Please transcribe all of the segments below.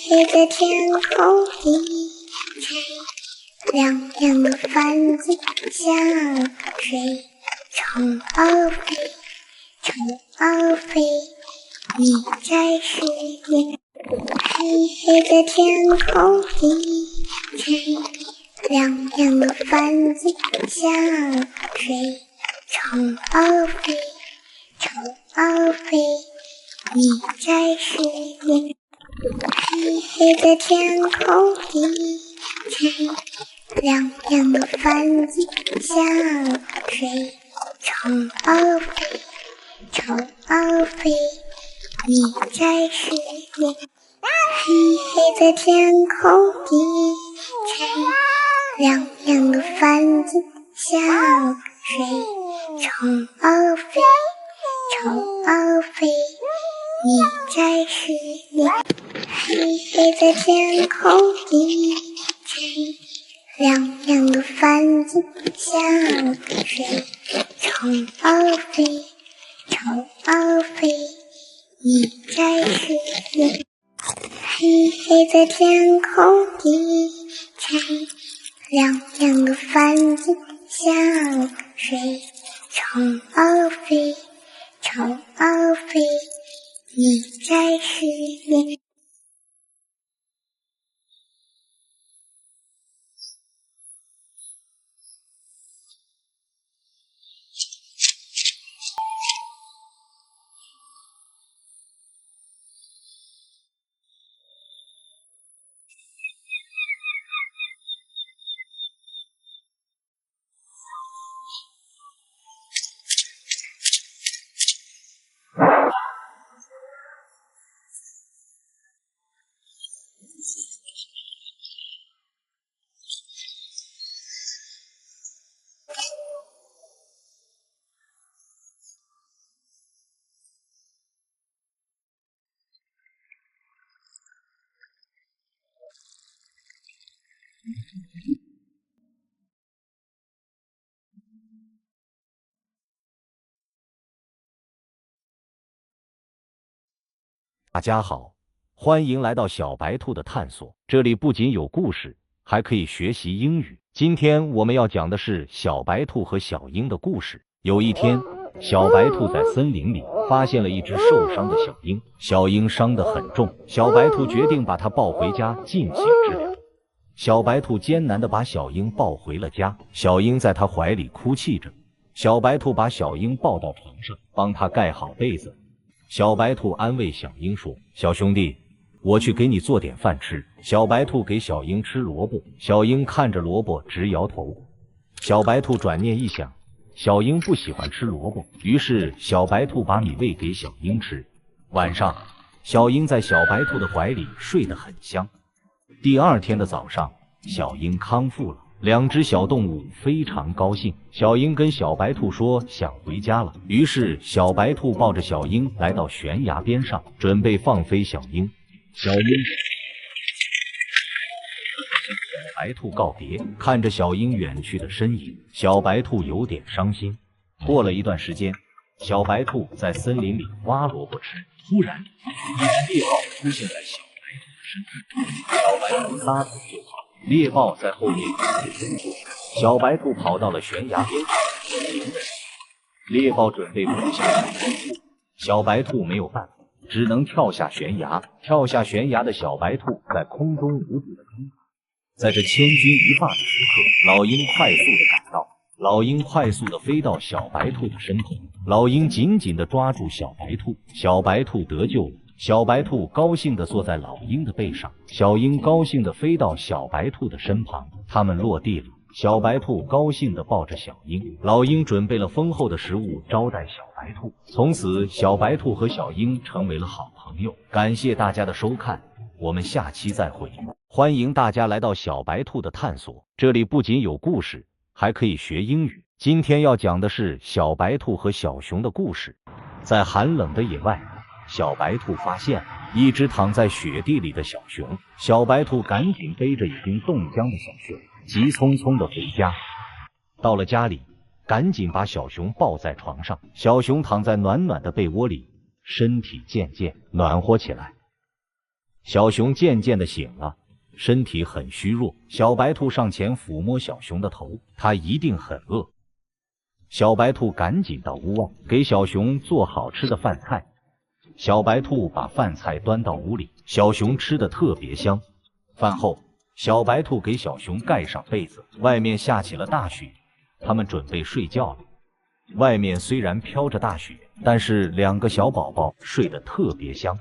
黑的天空里，亮亮的帆子向水虫儿飞，虫儿飞，你在水面。黑黑的天空里，亮亮的帆子向水虫儿飞，虫儿飞，你在水面。黑黑的天空里，亮亮的帆子向水虫儿飞，虫儿飞，你在水面。黑黑的天空里，亮亮的帆子向水虫儿飞，虫儿飞，你在水面。黑黑的天空里，亮亮的帆子向水虫儿飞，虫儿飞，你在水面。黑黑的天空里，亮亮的帆子向水虫儿飞，虫儿飞，你在水面。大家好，欢迎来到小白兔的探索。这里不仅有故事，还可以学习英语。今天我们要讲的是小白兔和小鹰的故事。有一天，小白兔在森林里发现了一只受伤的小鹰，小鹰伤得很重，小白兔决定把它抱回家进行治疗。小白兔艰难地把小鹰抱回了家，小鹰在它怀里哭泣着。小白兔把小鹰抱到床上，帮它盖好被子。小白兔安慰小鹰说：“小兄弟，我去给你做点饭吃。”小白兔给小鹰吃萝卜，小鹰看着萝卜直摇头。小白兔转念一想，小鹰不喜欢吃萝卜，于是小白兔把米喂给小鹰吃。晚上，小鹰在小白兔的怀里睡得很香。第二天的早上，小鹰康复了。两只小动物非常高兴，小鹰跟小白兔说想回家了，于是小白兔抱着小鹰来到悬崖边上，准备放飞小鹰。小鹰小白兔告别，看着小鹰远去的身影，小白兔有点伤心。过了一段时间，小白兔在森林里挖萝卜吃，突然一只猎豹出现在小白兔的身边，小白兔撒腿就跑。猎豹在后面小白兔跑到了悬崖边上，猎豹准备捕下小白兔，小白兔没有办法，只能跳下悬崖。跳下悬崖的小白兔在空中无助的挣扎。在这千钧一发的时刻，老鹰快速的赶到，老鹰快速的飞到小白兔的身旁，老鹰紧紧的抓住小白兔，小白兔得救了。小白兔高兴地坐在老鹰的背上，小鹰高兴地飞到小白兔的身旁，它们落地了。小白兔高兴地抱着小鹰，老鹰准备了丰厚的食物招待小白兔。从此，小白兔和小鹰成为了好朋友。感谢大家的收看，我们下期再会。欢迎大家来到小白兔的探索，这里不仅有故事，还可以学英语。今天要讲的是小白兔和小熊的故事。在寒冷的野外，小白兔发现一只躺在雪地里的小熊，小白兔赶紧背着已经冻僵的小熊，急匆匆地回家。到了家里，赶紧把小熊抱在床上，小熊躺在暖暖的被窝里，身体渐渐暖和起来。小熊渐渐的醒了，身体很虚弱。小白兔上前抚摸小熊的头，它一定很饿。小白兔赶紧到屋外给小熊做好吃的饭菜。小白兔把饭菜端到屋里，小熊吃得特别香。饭后，小白兔给小熊盖上被子。外面下起了大雪，他们准备睡觉了。外面虽然飘着大雪，但是2个小宝宝睡得特别香。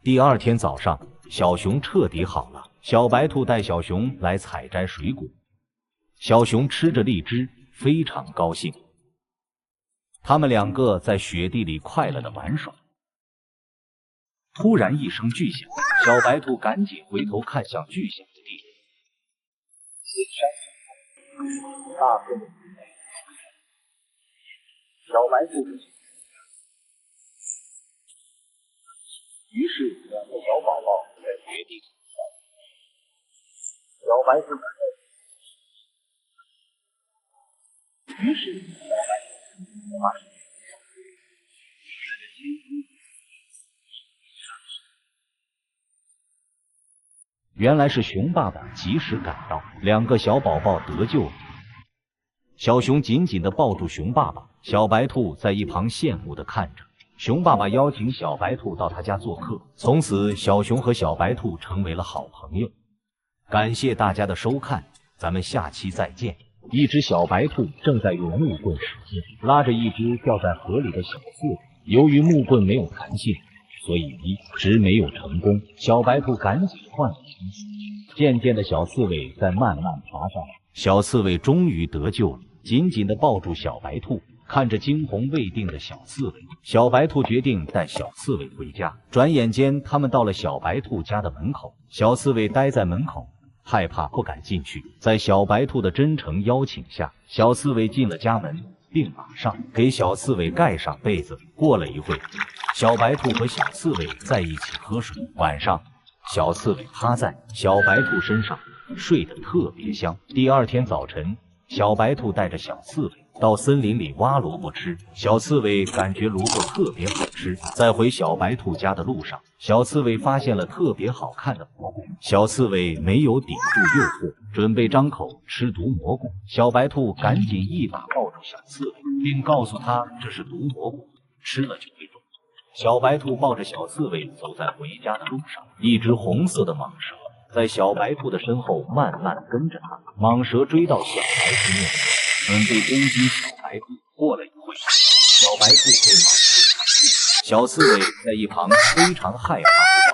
第二天早上，小熊彻底好了。小白兔带小熊来采摘水果，小熊吃着荔枝，非常高兴。他们2个在雪地里快乐地玩耍。突然一声巨响，小白兔赶紧回头看向巨响的地方。大片的雨水，小白兔于是2个小宝宝在雪地里跳。小白兔于是小白兔把原来是熊爸爸及时赶到，2个小宝宝得救了。小熊紧紧地抱住熊爸爸，小白兔在一旁羡慕地看着。熊爸爸邀请小白兔到他家做客，从此小熊和小白兔成为了好朋友。感谢大家的收看，咱们下期再见。一只小白兔正在用木棍使劲拉着一只掉在河里的小刺猬，由于木棍没有弹性，所以一直没有成功。小白兔赶紧换了一只死去。渐渐的，小刺猬在慢慢爬上来，小刺猬终于得救了，紧紧地抱住小白兔。看着惊魂未定的小刺猬，小白兔决定带小刺猬回家。转眼间，他们到了小白兔家的门口，小刺猬待在门口，害怕不敢进去。在小白兔的真诚邀请下，小刺猬进了家门，并马上给小刺猬盖上被子。过了一会，小白兔和小刺猬在一起喝水。晚上，小刺猬趴在小白兔身上，睡得特别香。第二天早晨，小白兔带着小刺猬到森林里挖萝卜吃，小刺猬感觉萝卜特别好吃。在回小白兔家的路上，小刺猬发现了特别好看的蘑菇，小刺猬没有顶住诱惑，准备张口吃毒蘑菇。小白兔赶紧一把抱住小刺猬，并告诉他这是毒蘑菇，吃了就会中毒。小白兔抱着小刺猬走在回家的路上，一只红色的蟒蛇在小白兔的身后慢慢跟着它。蟒蛇追到小白兔面前，准备攻击小白兔。过了一会，小白兔被蟒蛇缠住，小刺猬在一旁非常害怕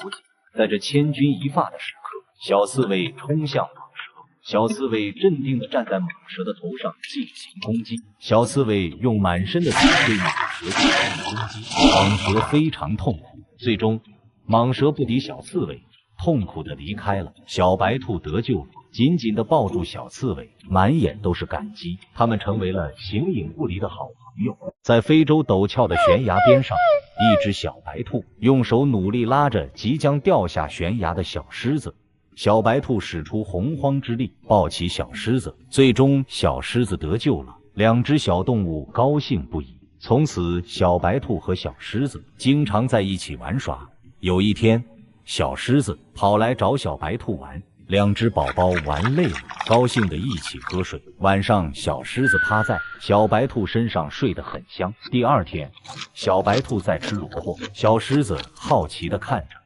和着急。在这千钧一发的时刻，小刺猬冲向蟒蛇，小刺猬镇定地站在蟒蛇的头上进行攻击。小刺猬用满身的血对蟒蛇进行攻击，蟒蛇非常痛苦。最终，蟒蛇不敌小刺猬，痛苦地离开了。小白兔得救了，紧紧地抱住小刺猬，满眼都是感激。他们成为了形影不离的好朋友。在非洲陡峭的悬崖边上，一只小白兔用手努力拉着即将掉下悬崖的小狮子。小白兔使出洪荒之力抱起小狮子，最终小狮子得救了。2只小动物高兴不已。从此，小白兔和小狮子经常在一起玩耍。有一天，小狮子跑来找小白兔玩，2只宝宝玩累了，高兴地一起喝水。晚上，小狮子趴在小白兔身上睡得很香。第二天，小白兔在吃萝卜，小狮子好奇地看着。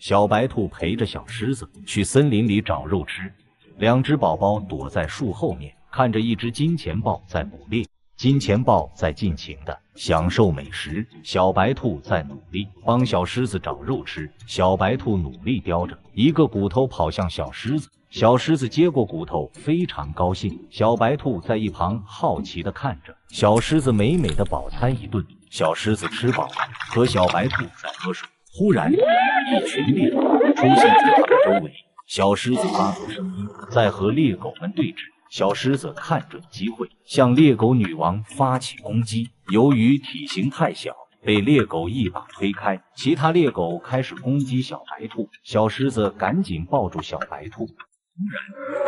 小白兔陪着小狮子去森林里找肉吃，2只宝宝躲在树后面，看着一只金钱豹在捕猎。金钱豹在尽情地享受美食，小白兔在努力帮小狮子找肉吃。小白兔努力叼着一个骨头跑向小狮子，小狮子接过骨头，非常高兴。小白兔在一旁好奇地看着小狮子美美的饱餐一顿。小狮子吃饱了，和小白兔在喝水。忽然，一群猎狗出现在它的周围，小狮子发出声音，在和猎狗们对峙。小狮子看准机会，向猎狗女王发起攻击。由于体型太小，被猎狗一把推开。其他猎狗开始攻击小白兔，小狮子赶紧抱住小白兔。突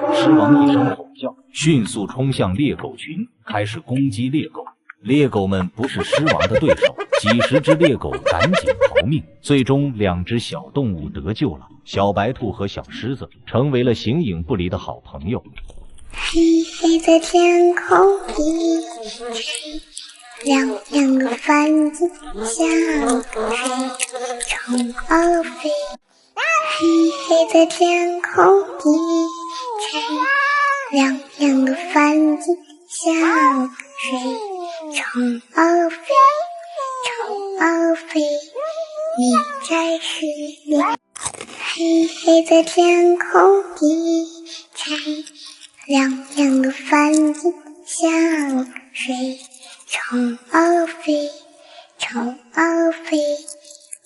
然，狮王一声吼叫，迅速冲向猎狗群，开始攻击猎狗。猎狗们不是狮王的对手，几十只猎狗赶紧逃命，最终2只小动物得救了。小白兔和小狮子成为了形影不离的好朋友。黑黑的天空一吹，亮亮的帆子像水冲而飞。黑黑的天空一吹，亮亮的帆子像水冲而飞，冲而飞，你在水里。黑黑的天空一吹，亮亮的帆子像水冲而飞，冲而飞，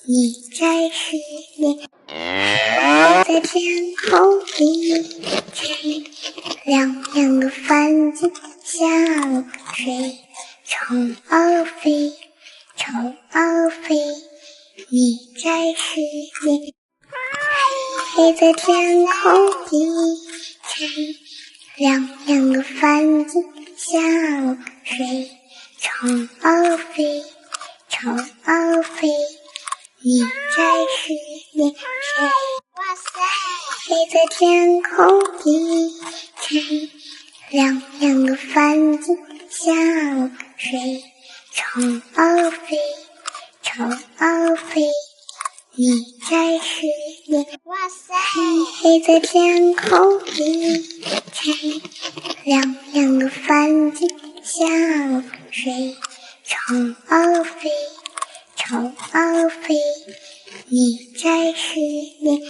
你在水里。在天空一吹，亮亮的帆子像水冲而飞，冲而飞，你在水里。黑黑的天空一吹，亮亮的帆子像水冲而飞，冲而飞，你在水里。黑黑的天空一吹，亮亮的帆子像水冲而飞，冲而飞，你在水里。黑黑的天空一吹，亮亮的帆子像水冲而飞，冲而飞，你在水里。